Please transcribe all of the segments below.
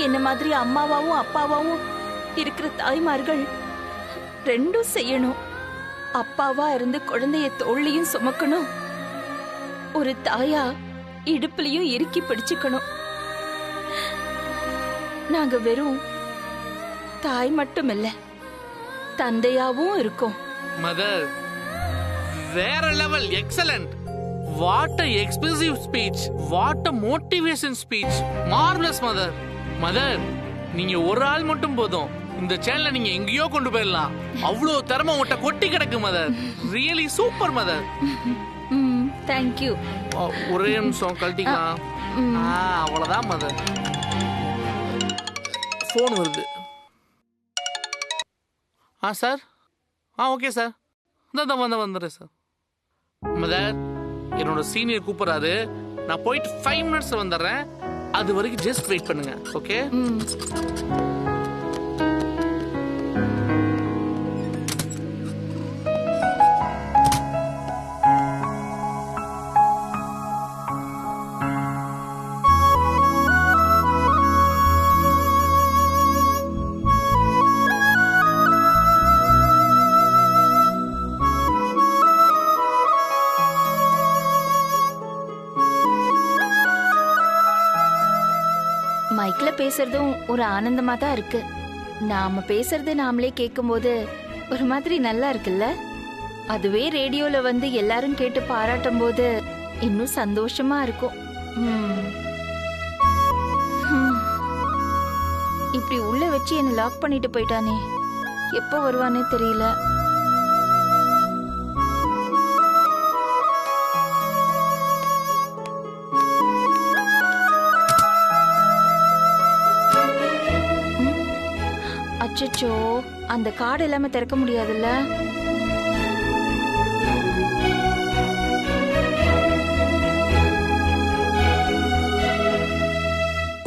என்ன மாதிரி அம்மாவாவும் அப்பாவாவும் இருக்கிற தாய்மார்கள் ரெண்டும் செய்யணும். அப்பாவா இருந்து குழந்தைய தோள்லயும் சுமக்கணும், ஒரு தாயா இடுப்புலயும் இறுக்கி பிடிச்சுக்கணும். நாங்க வெறும் தாய் மட்டும் இல்ல, தந்தையாவும் இருக்கோம். மதர், வேற level, excellent. What a expressive speech, what a motivation speech, marvelous mother. Mother, நீங்க ஒரு ஆள் மட்டும் போதும், இந்த சேனலை நீங்க எங்கேயோ கொண்டு போயிடலாம். அவ்வளவு திறமை உங்கள்கிட்ட கொட்டி கிடக்கு mother. Really super mother. Thank you. ஒரே நிமிஷம் கழட்டிக்கலாம். அவ்வளவுதான் மதர். போன் வருது. சார். Okay sir. வந்துடுறேன் சார். மதர், என்னோட சீனியர் கூப்பிடுறாரு, நான் போயிட்டு 5 மினிட்ஸ் வந்துடுறேன். அது வரைக்கும் ஜஸ்ட் வெயிட் பண்ணுங்க. ஓகே? மைக்ல பேசுறதும் ஒரு ஆனந்தமா தான் இருக்கு. நாம பேசுறது நாமளே கேட்கும்போது ஒரு மாதிரி நல்லா இருக்குல்ல. அதுவே ரேடியோல வந்து எல்லாரும் கேட்டு பாராட்டும் போது இன்னும் சந்தோஷமா இருக்கும். இப்படி உள்ள வச்சு என்ன லாக் பண்ணிட்டு போயிட்டானே, எப்போ வருவானே தெரியல. அச்சச்சோ, அந்த கார்டு எல்லாமே திறக்க முடியாதுல்ல.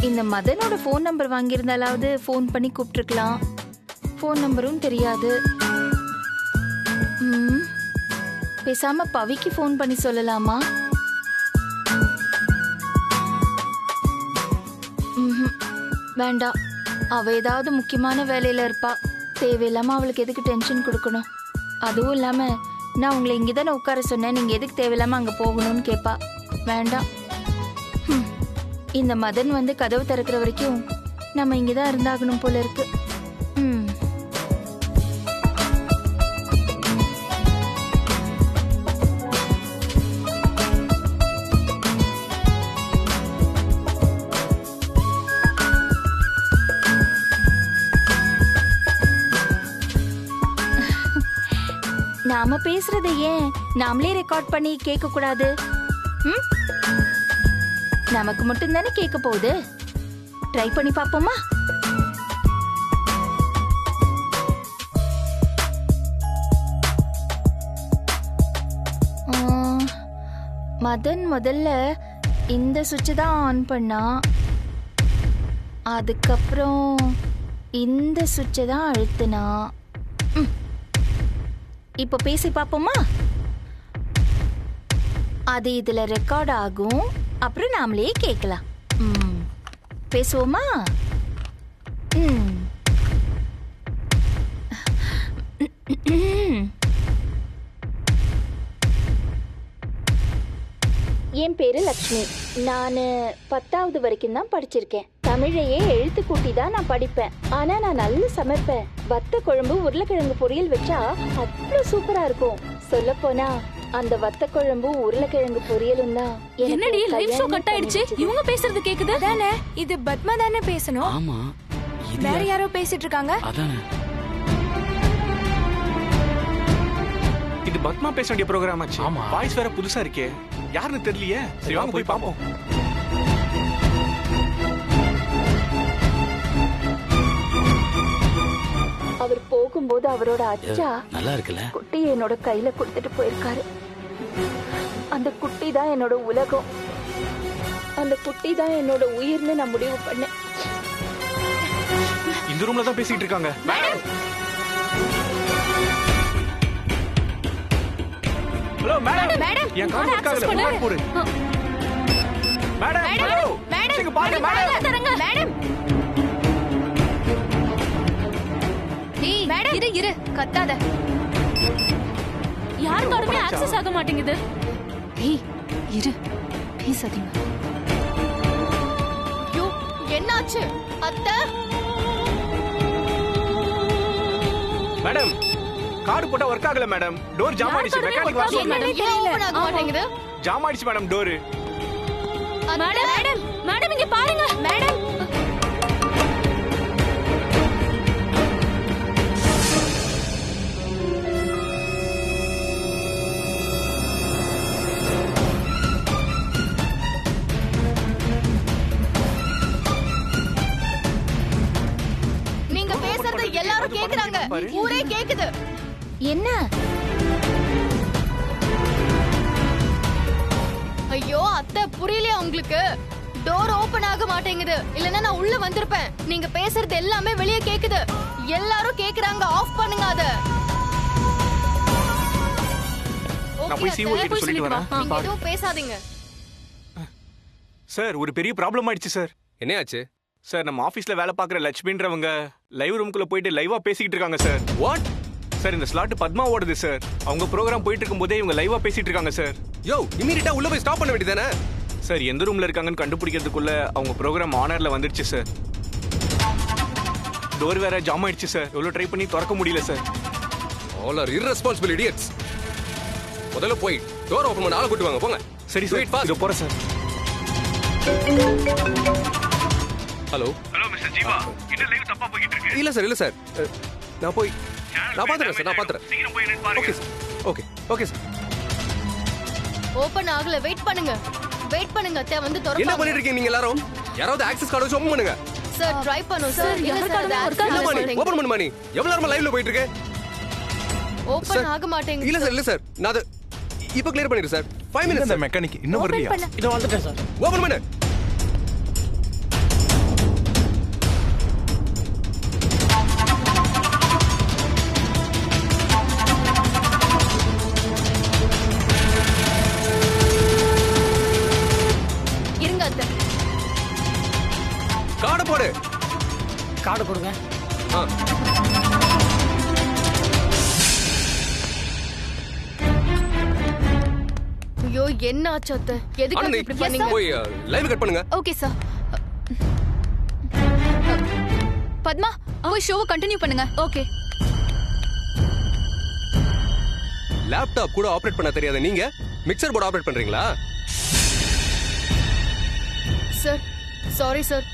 இந்த மதனோட போன் நம்பர் வாங்கியிருந்தாலாவது போன் பண்ணி கூப்பிட்டுருக்கலாம். போன் நம்பரும் தெரியாது. பேசாம பவிக்கு போன் பண்ணி சொல்லலாமா? வேண்டாம், அவ ஏதாவது முக்கியமான வேலையில இருப்பா. தேவையில்லாம அவளுக்கு எதுக்கு டென்ஷன் கொடுக்கணும்? அதுவும் இல்லாம நான் உங்களை இங்கதானே உட்கார சொன்னேன், நீங்க எதுக்கு தேவையில்லாம அங்க போகணும்னு கேப்பா. வேண்டாம். இந்த மதன் வந்து கதவு திறக்கிற வரைக்கும் நம்ம இங்கதான் இருந்தாகணும் போல இருக்கு. நாம பேசுறத ஏன் நாமளே ரெக்கார்ட் பண்ணி கேட்க கூடாது? நமக்கு மட்டும் தானே கேட்க போகுது. ட்ரை பண்ணி பாப்போமா? மதன் முதல்ல இந்த சுவிட்ச் தான் ஆன் பண்ணா, அதுக்கப்புறம் இந்த சுவிட்சை தான் அழுத்தினா. இப்ப பேசி பாப்போமா? அது இதுல ரெக்கார்ட் ஆகும், அப்புறம் நாமளே கேட்கலாம். பேசுவோமா? என் பேரு லக்ஷ்மி. நான் 10வது வரைக்கும் தான் படிச்சிருக்கேன். தமிழையே எழுத்து கூட்டி தான் நான் படிப்பேன். ஆனா நான் நல்லா சமைப்பேன். வத்த குழம்பு உருளைக்கிழங்கு பொரியல் வச்சா அவ்வளவு சூப்பரா இருக்கும். சொல்ல போனா அந்த வத்த குழம்பு உருளைக்கிழங்கு பொரியலும் தான். என்னடி லைவ் ஷோ கட் ஆயிடுச்சு? இவங்க பேசுறது கேக்குது தானே? இது பத்மா தானே பேசணும்? ஆமா, வேற யாரோ பேசிட்டு இருக்காங்க. அதானே இது பத்மா பேச வேண்டிய ப்ரோகிராம் ஆச்சு. வாய்ஸ் வேற புதுசா இருக்கே, யாருன்னு தெரியலையே. சரி வாங்க போய் பாப்போம். அவர் போகும்போது அவரோட அச்சா நல்லா இருக்குல்ல, குட்டி என்னோட கையில கொடுத்துட்டு போயிருக்காரு. அந்த குட்டி தான் என்னோட உலகம், அந்த குட்டி தான் என்னோட உயிர்னு நான் முடிவு பண்ணேன். இந்த ரூம்ல தான் பேசிட்டு இருக்காங்க. ஹலோ மேடம், என் கால் இருக்காங்க, போன் போடு. மேடம், ஹலோ மேடம், பாருங்க மேடம். இரு கத்தாத. யாருக்காருமே ஆக்சஸ் ஆக மாட்டேங்குது. ஏய் இரு பேசாதீங்க. ஐயோ என்னாச்சு அத்தை? மேடம் கார்டு போட்டா ஒர்க் ஆகல மேடம். டோர் ஜாம் ஆயிடுச்சு. மெக்கானிக் வர சொல்லுங்க. ஏன் ஓபன் ஆக மாட்டேங்குது? ஜாம் ஆயிடுச்சு madam door. Madam madam madam இங்க பாருங்க மேடம். நீங்க பேசுறது எல்லாரும் கேக்குறாங்க. ஊரே கேக்குது. என்ன? ஐயோ அத்தை புரியலையா உங்களுக்கு? டோர் ஓபன் ஆக மாட்டேங்குது. இல்லனா நான் உள்ள வந்திருப்பேன். நீங்க பேசுறது எல்லாமே வெளிய கேக்குது. எல்லாரும் கேக்குறாங்க. ஆஃப் பண்ணுங்க அத. நான் போய் CEO கிட்ட சொல்லிட்டு வரேன். நீங்க எதுவும் பேசாதீங்க. சார் ஒரு பெரிய ப்ராப்ளம் ஆயிடுச்சு சார். என்னையாச்சு? சார் நம்ம ஆபீஸ்ல வேலை பார்க்குற லட்சுமின்றவங்க லைவ் ரூம்குள்ள போயிட்டு லைவா பேசிக்கிட்டு இருக்காங்க சார். வாட்? சார் இந்த ஸ்லாட் பத்மா ஓடுது சார். அவங்க ப்ரோக்ராம் போயிட்டு இருக்கும்போதே இவங்க லைவா பேசிட்டு இருக்காங்க சார். யோ இமிடியேட்டா உள்ள போய் ஸ்டாப் பண்ண வேண்டியதானே? சார் எந்த ரூம்ல இருக்காங்கன்னு கண்டுபிடிக்கிறதுக்குள்ள அவங்க ப்ரோக்ராம் ஆனர்ல வந்துடுச்சு சார். டோர் வேற ஜாம் ஆயிடுச்சு சார். எவ்வளவு ட்ரை பண்ணி திறக்க முடியல சார். All are irresponsible idiots. முதல்ல போய் டோர் ஓபன் பண்ண ஆளை கூட்டி வாங்க போங்க. சரி சார். இதோ போறேன் sir. Hello hello mister Jeeva. இந்த லைவ் தப்பா போயிட்டு இருக்கு. இல்ல சார் நான் பாத்துறேன் சார். நான் பாத்துறேன். சீக்கிரம் போய் என்னன்னு பாருங்க. Okay sir. Okay sir. Open ஆகல. வெயிட் பண்ணுங்க. வெயிட் பண்ணுங்க அத்தை வந்து என்ன திறப்பாங்க. பண்ணிட்டு இருக்கீங்க நீங்க எல்லாரும்? யாராவது ஆக்சஸ் கார்டு வச்சு ஓபன் பண்ணுங்க. சார் ட்ரை பண்ணுங்க சார். இல்ல சார் அது என்ன பண்ணி ஓபன் பண்ணு மணி. எவ்வளவு நேரமா லைவ்ல போயிட்டு இருக்கு? ஓபன் ஆக மாட்டேங்குது. இல்ல சார் நான் அது இப்போ கிளியர் பண்ணிடுறேன் சார். 5 minutes sir. மெக்கானிக் இன்னும் வரலையா? இதோ வந்துட்டேன் சார். ஓபன் பண்ணு. இருங்க அத்தை. கார்டு போடு. கார்டு கொடுங்க. ஆ. ஐயோ என்ன ஆச்சு அத்தை? எதுக்கு ஆனந்தி இப்படி பண்ணீங்க? போய் லைவ் கட் பண்ணுங்க. Okay sir. பத்மா போய் ஷோவை கண்டினியூ பண்ணுங்க. ஓகே. லேப்டாப் கூட ஆபரேட் பண்ண தெரியாத நீங்க மிக்சர் போர்டு ஆபரேட் பண்றீங்களா? Sir sorry sir.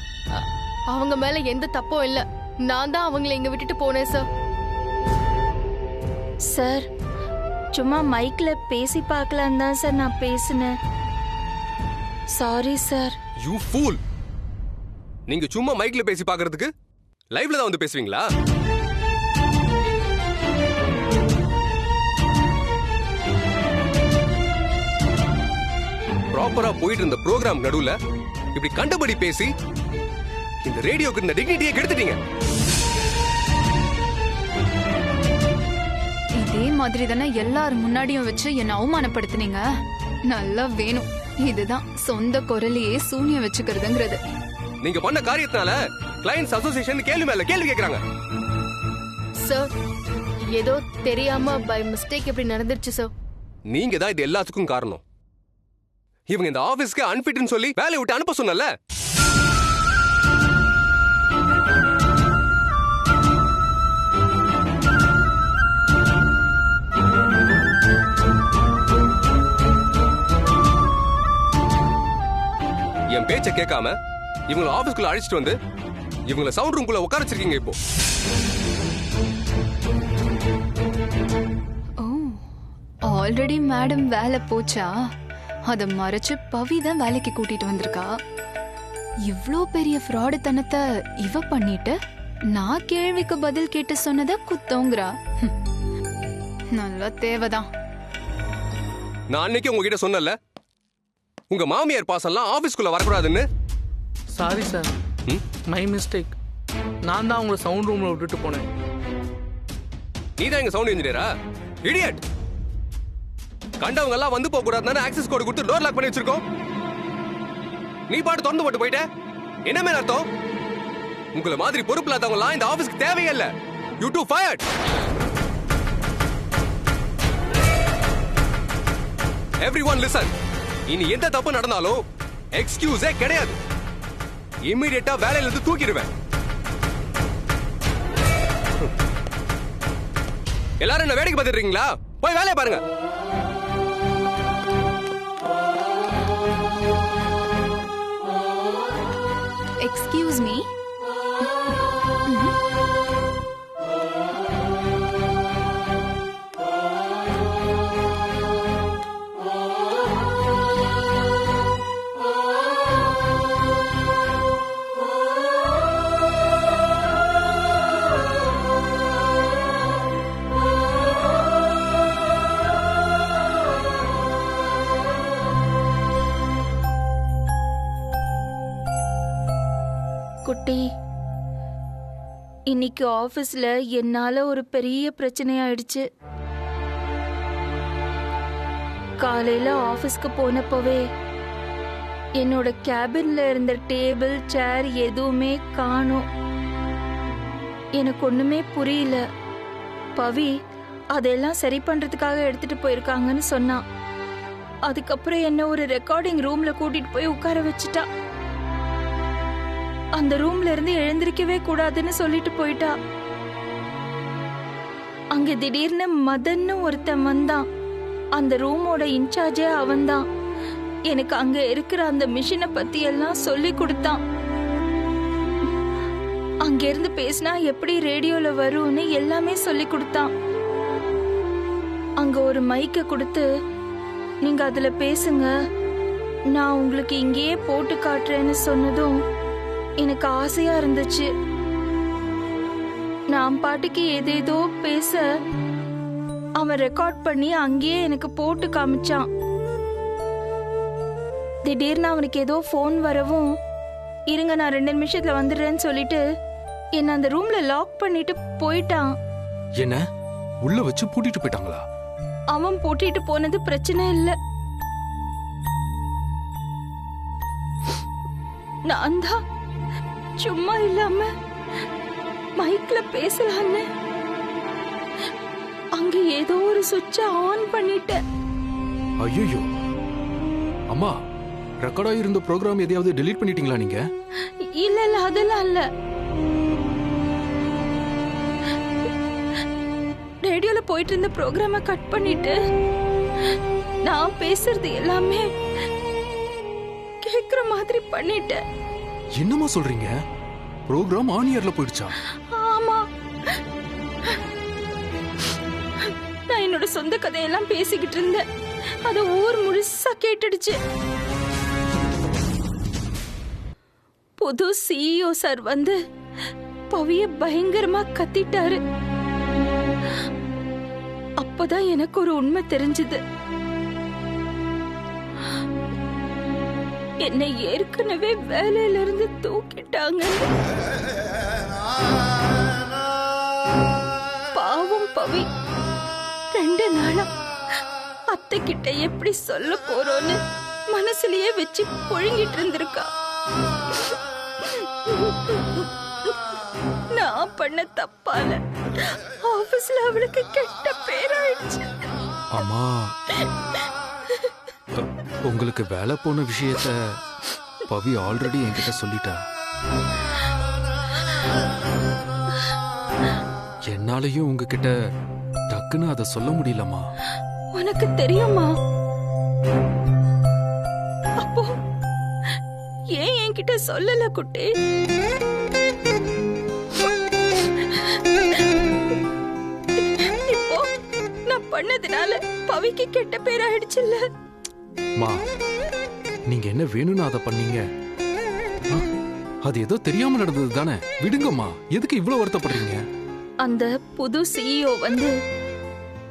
அவங்க மேல எந்த தப்பும் இல்ல. நான் தான் அவங்கள இங்க விட்டுட்டு போனேன் சார். சார் சும்மா மைக்ல பேசி பார்க்கலாம் தான் சார் நான் பேசினேன். Sorry sir. You pool. நீங்க சும்மா மைக்ல பேசி பார்க்கிறதுக்கு லைவ்ல தான் வந்து பேசுவீங்களா? ப்ராப்பரா போயிட்டு இருந்த ப்ரோக்ராம் நடுவுல இப்படி கண்டபடி பேசி இந்த ரேடியோக்கு இந்த டிக்னிட்டியை கெடுத்துட்டீங்க. இதே மாதிரி தானே எல்லாரும் முன்னாடியும் வச்சு என்ன அவமானப்படுத்துனீங்க. நல்லா வேணும். இதுதான் சொந்த குரலையே சூனியம் வச்சுக்கிறதுங்கிறது. நீங்க பண்ண காரியத்தினால கிளையன்ட்ஸ் அசோசியேஷன் கேள்வி மேல கேள்வி கேக்குறாங்க. சார் ஏதோ தெரியாம பை மிஸ்டேக் இப்படி நடந்துருச்சு சார். நீங்க தான் இது எல்லாத்துக்கும் காரணம். இவங்க இந்த ஆபீஸ்க்கு அன்ஃபிட்னு சொல்லி வேலையை விட்டு அனுப்ப சொன்னல. என் பேச்ச கேட்காம இவங்களை ஆபீஸ்க்குள்ள அழைச்சிட்டு வந்து இவங்களை சவுண்ட் ரூம்குள்ள உட்கார வச்சிருக்கீங்க. இப்போ ஓ ஆல்ரெடி மேடம் வேலை போச்சா? அத மறைச்சு பவி தான் வேலைக்கு கூட்டிட்டு வந்திருக்கா. இவ்ளோ பெரிய ஃப்ராடுத்தனத்தை இவ பண்ணிட்டு நான் கேள்விக்கு பதில் கேட்டு சொன்னத குத்தோங்கறா. நல்ல தேவைதான். நான் அன்னைக்கு உங்ககிட்ட சொன்னல உங்க மாமியார் பாசம்லாம் ஆபீஸ்க்குள்ள வரக்கூடாதுன்னு. Sorry sir. My mistake. நான் தான் உங்களை சவுண்ட் ரூம்ல விட்டுட்டு போனேன். நீ தான் எங்க சவுண்ட் இன்ஜினியரா? இடியட். கண்டவங்க எல்லாம் வந்து போக கூடாதுன்னு ஆக்சஸ் கோட் கொடுத்து டோர் லாக் பண்ணி வச்சிருக்கோம். நீ பாட்டு திறந்து போட்டு போயிட்ட. என்ன மேல அர்த்தம்? உங்களை மாதிரி பொறுப்பு இல்லாதவங்க எல்லாம் இந்த ஆபீஸ்க்கு தேவையே இல்ல. You two fired. Everyone listen. இனி எந்த தப்பு நடந்தாலும் எக்ஸ்கியூஸே கிடையாது. இமிடியேட்டா வேலையில இருந்து தூக்கிடுவேன். எல்லாரும் என்ன வேடிக்கை பார்த்துறீங்களா? போய் வேலையை பாருங்க. Excuse me. குட்டி, இன்னைக்கு ஆபீஸ்ல என்னால ஒரு பெரிய பிரச்சனையாயிடுச்சு. காலையில ஆபீஸ்க்கு போனப்பவே என்னோட கேபின்ல இருந்த டேபிள் சேர் எதுவுமே காணோம். எனக்கு ஒண்ணுமே புரியல. பவி அதெல்லாம் சரி பண்றதுக்காக எடுத்துட்டு போயிருக்காங்கன்னு சொன்னான். அதுக்கப்புறம் என்ன ஒரு ரெக்கார்டிங் ரூம்ல கூட்டிட்டு போய் உட்கார வச்சுட்டா. அந்த ரூம்ல இருந்து எழுந்திருக்கவே கூடாதுன்னு சொல்லிட்டு போயிட்டா. அங்க திடீர்னு மதன்னு ஒருத்தன் வந்தான். அந்த ரூமோட இன்சார்ஜே அவன்தான். எனக்கு அங்க இருக்கிற அந்த மிஷினை பத்தி எல்லாம் சொல்லி கொடுத்தான். அங்க இருந்து பேசினா எப்படி ரேடியோல வரும்னு எல்லாமே சொல்லி கொடுத்தான். அங்க ஒரு மைக்க கொடுத்து, நீங்க அதுல பேசுங்க, நான் உங்களுக்கு இங்கேயே போட்டு காட்டுறேன்னு சொன்னதும் எனக்கு ஆசையா இருந்துச்சு. நான் பாட்டுக்கு ஏதேதோ பேச அவன் ரெக்கார்ட் பண்ணி அங்கேயே எனக்கு போட்டு காமிச்சான். திடீர்னு அவனுக்கு ஏதோ போன் வரவும், இருங்க நான் 2 நிமிஷத்துல வந்துடுறேன்னு சொல்லிட்டு என்ன அந்த ரூம்ல லாக் பண்ணிட்டு போயிட்டான். என்ன உள்ள வச்சு பூட்டிட்டு போயிட்டாங்களா? அவன் பூட்டிட்டு போனது பிரச்சனை இல்ல, நான் தான் சும்மா இல்லாம மைக்ல பேசலான்னு அங்க ஏதோ ஒரு சுவிட்ச ஆன் பண்ணிட்டேன். ஐயோ அம்மா, ரெக்கார்ட் ஆகியிருந்த ப்ரோக்ராம் எதையாவது டெலீட் பண்ணிட்டீங்களா நீங்க? இல்ல இல்ல அதெல்லாம் இல்ல. ரேடியோல போயிட்டு இருந்த ப்ரோக்ராம கட் பண்ணிட்டு நான் பேசுறது எல்லாமே கேக்குற மாதிரி பண்ணிட்டேன். என்னம்மா சொல்றீங்க? ப்ரோக்ராம் ஆன் இயர்ல போயிடுச்சா? ஆமா, நான் என்னோட சொந்த கதையெல்லாம் பேசிக்கிட்டு இருந்தேன். அத ஊர் முழுசா கேட்டுடுச்சு. புது சிஇஓ சார் வந்து பவிய பயங்கரமா கத்திட்டாரு. அப்பதான் எனக்கு ஒரு உண்மை தெரிஞ்சது. என்னை ஏற்கனவே வேலையில இருந்து தூக்கிட்டாங்க. பாவம் பவி 2 நாளா அத்தை கிட்ட எப்படி சொல்ல போறோன்னு மனசுலயே வச்சு புழுங்கிட்டு இருந்திருக்கா. நான் பண்ண தப்பால ஆபீஸ்ல அவளுக்கு கெட்ட பேராயிடுச்சு. அம்மா, உங்களுக்கு வேலை போன விஷயத்த பவி ஆல்ரெடி என்கிட்ட சொல்லிட்டா. என்னாலையும் உங்ககிட்ட டக்குன்னு அதை சொல்ல முடியலம்மா. உனக்கு தெரியுமா? அப்போ ஏன் என்கிட்ட சொல்லல குட்டி? இப்போ நான் பண்ணதுனால பவிக்கு கெட்ட பேர் ஆயிடுச்சுல்ல. மா, நீங்க என்ன வேணும்னு அதை பண்ணீங்க? அது ஏதோ தெரியாம நடந்தது தானே, விடுங்கம்மா. எதுக்கு இவ்வளவு வருத்தப்படுறீங்க? அந்த புது சிஇஓ வந்து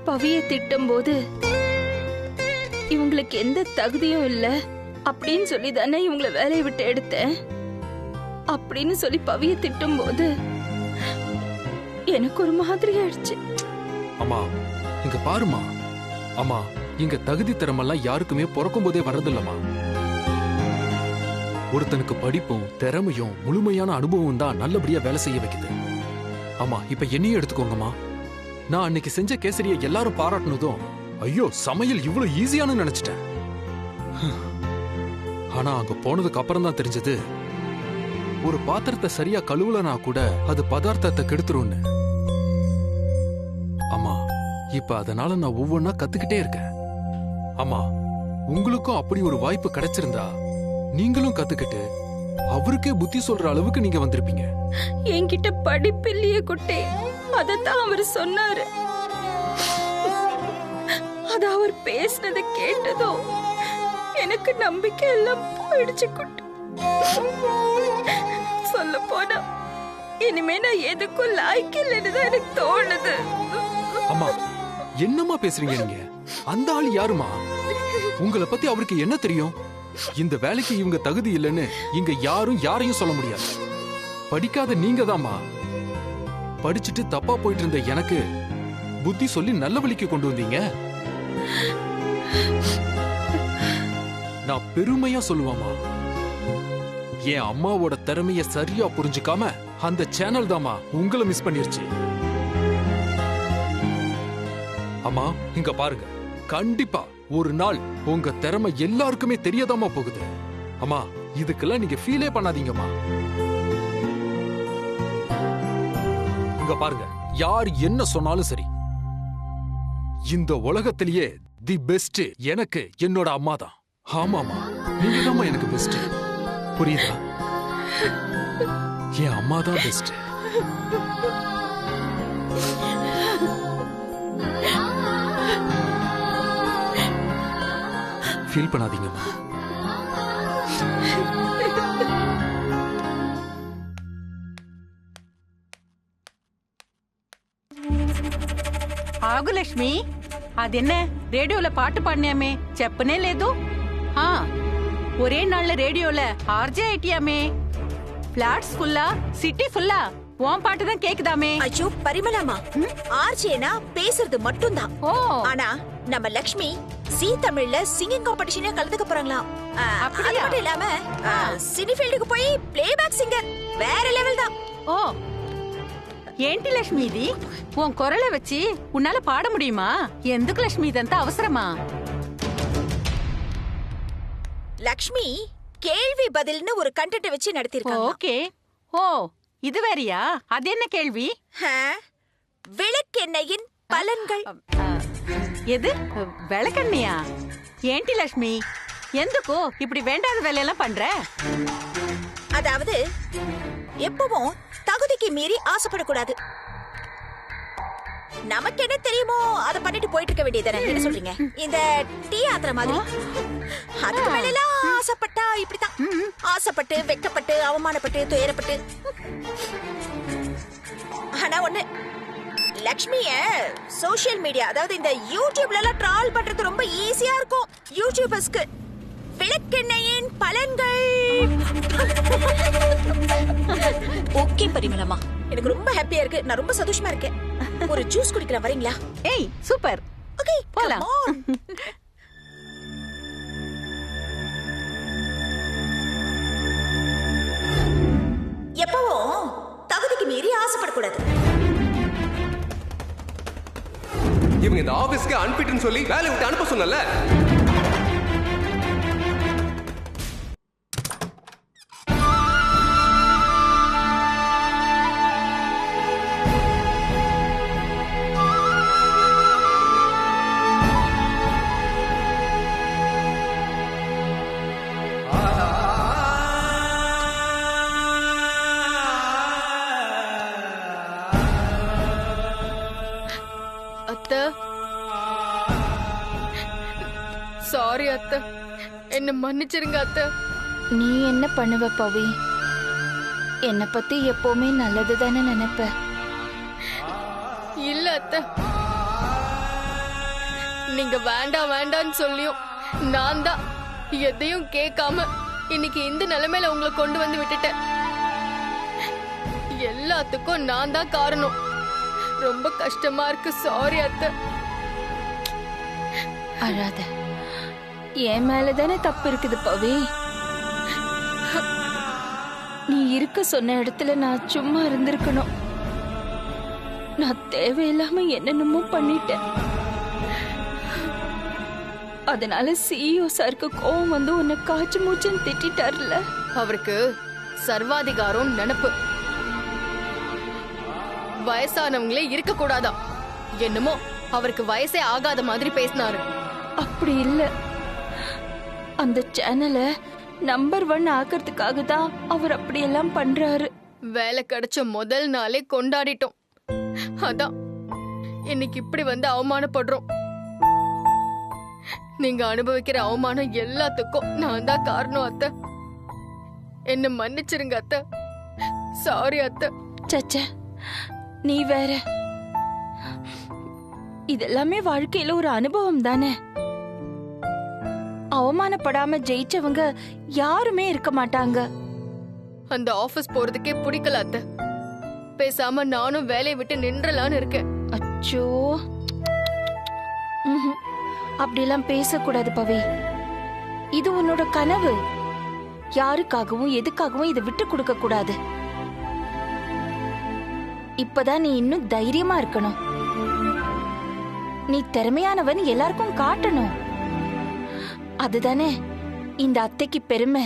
பவியை திட்டும் போது இவங்களுக்கு எந்த தகுதியும் இல்ல அப்படின்னு சொல்லி தானே இவங்களை வேலையை விட்டு எடுத்தேன் அப்படின்னு சொல்லி பவியை திட்டும் போது எனக்கு ஒரு மாதிரி ஆயிடுச்சு. அம்மா இங்க பாருமா. அம்மா, இங்க தகுதி திறமெல்லாம் யாருக்குமே பிறக்கும் போதே வர்றதில்லம்மா. ஒருத்தனுக்கு படிப்பும் திறமையும் முழுமையான அனுபவம் தான் நல்லபடியா வேலை செய்ய வைக்குது. ஆமா, இப்ப என்னையும் எடுத்துக்கோங்கம்மா. நான் அன்னைக்கு செஞ்ச கேசரியை எல்லாரும் பாராட்டினதும் ஐயோ சமையல் இவ்வளவு ஈஸியானு நினைச்சிட்டேன். ஆனா அங்க போனதுக்கு அப்புறம் தான் தெரிஞ்சது, ஒரு பாத்திரத்தை சரியா கழுவலனா கூட அது பதார்த்தத்தை கெடுத்துரும்னு. அம்மா இப்ப அதனால நான் ஒவ்வொன்னா கத்துக்கிட்டே இருக்கேன். அம்மா உங்களுக்கும் அப்படி ஒரு வாய்ப்பு கிடைச்சிருந்தா நீங்களும் கத்துக்கிட்டு அவருக்கே புத்தி சொல்ற அளவுக்கு நீங்க வந்திருப்பீங்க. என்கிட்ட படிப்பில்லையே குட்டி, அதத்தான் அவர் சொன்னாரு. அத அவர் பேசினதை கேட்டதோ எனக்கு நம்பிக்கை எல்லாம் போயிடுச்சு குட்டி. சொல்ல போனா இனிமே நான் எதுக்கும் லாய்க்கில்லைன்னு தான் எனக்கு தோணுது. அம்மா என்னம்மா பேசுறீங்க நீங்க? அந்த ஆள் யாருமா? உங்களை பத்தி அவருக்கு என்ன தெரியும்? இந்த வேலைக்கு இவங்க தகுதி இல்லைன்னு இங்க யாரும் யாரையும் சொல்ல முடியாது. படிக்காத நீங்க தான்மா படிச்சுட்டு தப்பா போயிட்டு இருந்த எனக்கு புத்தி சொல்லி நல்ல வழிக்கு கொண்டு வந்தீங்க. நான் பெருமையா சொல்லுவாமா, என் அம்மாவோட திறமைய சரியா புரிஞ்சுக்காம அந்த சேனல் தாமா உங்களை மிஸ் பண்ணிருச்சு. அம்மா இங்க பாருங்க, கண்டிப்பா ஒரு நாள் உங்க திறமை எல்லாருக்குமே தெரியதாமா போகுது. அம்மா இதுக்கெல்லாம் நீங்க ஃபீலே பண்ணாதீங்கம்மா. இங்க பாருங்க, யார் என்ன சொன்னாலும் சரி, இந்த உலகத்திலேயே தி பெஸ்ட் எனக்கு என்னோட அம்மா தான். ஆமாமா, நீங்க தான் எனக்கு பெஸ்ட். புரியுதா? என் அம்மா தான் பெஸ்ட். ஃபீல் பண்ணாதீங்கம்மா. ఆగులక్ష్మి, అదెన్న రేడియోలో పాట పాడినామే చెప్పనే లేదు. ఒరే నాళ్ళ రేడియోல ஆர்ஜே ஐட்டியாமே. பிளாட்ஸ் ஃபுல்லா, சிட்டி ஃபுல்லா உன் பாட்டு தான் கேக்குதாமே. ஐயோ பரிமளாமா, ஆர்ஜேனா பேசுறது மட்டும்தான். ஆனா நம்ம லக்ஷ்மி சி தமிழ்ல சிங்கிங் காம்படிஷன்ல கலந்துக்க போறாங்களா. அது மட்டும் இல்லாம சினி ஃபீல்டுக்கு போய் பிளேபேக் சிங்கர் வேற லெவல் தான். ஓ ఏంటి లక్ష్మి ఇది? உன் குரலை வச்சு உன்னால பாட முடியுமா? ఎందుకు లక్ష్మి ఇదంతా అవసరమా? லக்ஷ்மி கேள்வி பதில்னு ஒரு கண்டென்ட் வச்சு நடத்திருக்காங்க. ஓகே. ஓ இது வேறயா? அது என்ன கேள்வி? விளக்கெண்ணெயின் பலன்கள். எது விளக்கெண்ணையா? ఏంటి లక్ష్మి, ఎందుకు இப்படி வேண்டாத வேலையெல்லாம் பண்ற? அதாவது எப்பவும் தகுதிக்கு மீறி ஆசைப்படக்கூடாது. நமக்கு என்ன தெரியுமோ அதை பண்ணிட்டு போயிட்டு இருக்க வேண்டியதானே. என்ன சொல்றீங்க? இந்த டீ ஆத்திர மாதிரி. அதுக்கு மேல ஆசைப்பட்டா இப்படித்தான். ஆசைப்பட்டு, வெக்கப்பட்டு, அவமானப்பட்டு, துயரப்பட்டு. ஆனா ஒண்ணு, லக்ஷ்மிய சோசியல் மீடியா, அதாவது இந்த யூடியூப்ல எல்லாம் ட்ரால் பண்றது ரொம்ப ஈஸியா இருக்கும் யூடியூபர்ஸ்க்கு. விளக்கெண்ணெயின் பலன்கள். ஓகே பரிமளமா, எனக்கு ரொம்ப ஹாப்பியா இருக்கு. நான் ரொம்ப சந்தோஷமா இருக்கேன். ஒரு ஜூஸ் குடிக்கிறேன், வரீங்களா? ஏய் சூப்பர். ஓகே போலாம். எப்பவும் தகுதிக்கு மீறி ஆசைப்படக்கூடாது. இவங்க இந்த ஆபீஸ்க்கு அன்பிட்னு சொல்லி வேலை விட்டு அனுப்ப சொன்னல. சாரி அத்தை, என்ன மன்னிச்சிருங்க அத்தை. நீ என்ன பண்ணுவ பவி? என்ன பத்தி எப்பவுமே நல்லது தானே நினைப்ப. இல்ல அத்தை, நீங்க வேண்டாம் வேண்டான்னு சொல்லியும் நான் தான் எதையும் கேட்காம இன்னைக்கு இந்த நிலைமையில உங்களை கொண்டு வந்து விட்டுட்டேன். எல்லாத்துக்கும் நான் தான் காரணம். ரொம்ப கஷ்டமா இருக்கு. சாரி அத்தை. அழாத, என் மேலதானே தப்பு இருக்குது பவி. நீ இருக்க சொன்ன இடத்துல நான் சும்மா இருந்திருக்கணும். நான் தேவையில்லாம என்னென்னமோ பண்ணிட்டேன். அதனால சிஇஓ சாருக்கு கோவம் வந்து உன்னை காய்ச்சி மூச்சுன்னு திட்டாருல. அவருக்கு சர்வாதிகாரம் நினைப்பு. வயசானவங்களே இருக்க கூடாதா? என்னமோ அவருக்கு வயசே ஆகாத மாதிரி பேசினாரு. அப்படி இல்ல, அந்த சேனலை நம்பர் 1 ஆக்கிறதுக்காக தான் அவர் அப்படியெல்லாம் பண்றாரு. வேலை கிடைச்ச முதல் நாளே கொண்டாடிட்டோம். அதான் இன்னைக்கு இப்படி வந்து அவமானப்படுறோம். நீங்க அனுபவிக்கிற அவமானம் எல்லாத்துக்கும் நான் தான் காரணம் அத்தை. என்ன மன்னிச்சிருங்க அத்தை. சாரி அத்தை. சச்ச, நீ வேற. இதெல்லாமே வாழ்க்கையில ஒரு அனுபவம் தானே. அவமானப்படாம ஜெயிச்சவங்க யாருமே இருக்க மாட்டாங்க. அந்த ஆபீஸ் போறதுக்கே பிடிக்கல அத்தை. பேசாம நானும் வேலையை விட்டு நின்றலான்னு இருக்கேன். அச்சோ, அப்படிலாம் பேசக்கூடாது பவி. இது உன்னோட கனவு. யாருக்காகவும் எதுக்காகவும் இதை விட்டு கொடுக்க கூடாது. இப்பதான் நீ இன்னும் தைரியமா இருக்கணும். நீ திறமையானவன் எல்லாருக்கும் காட்டணும். அதுதானே இந்த அத்தைக்கு பெருமை.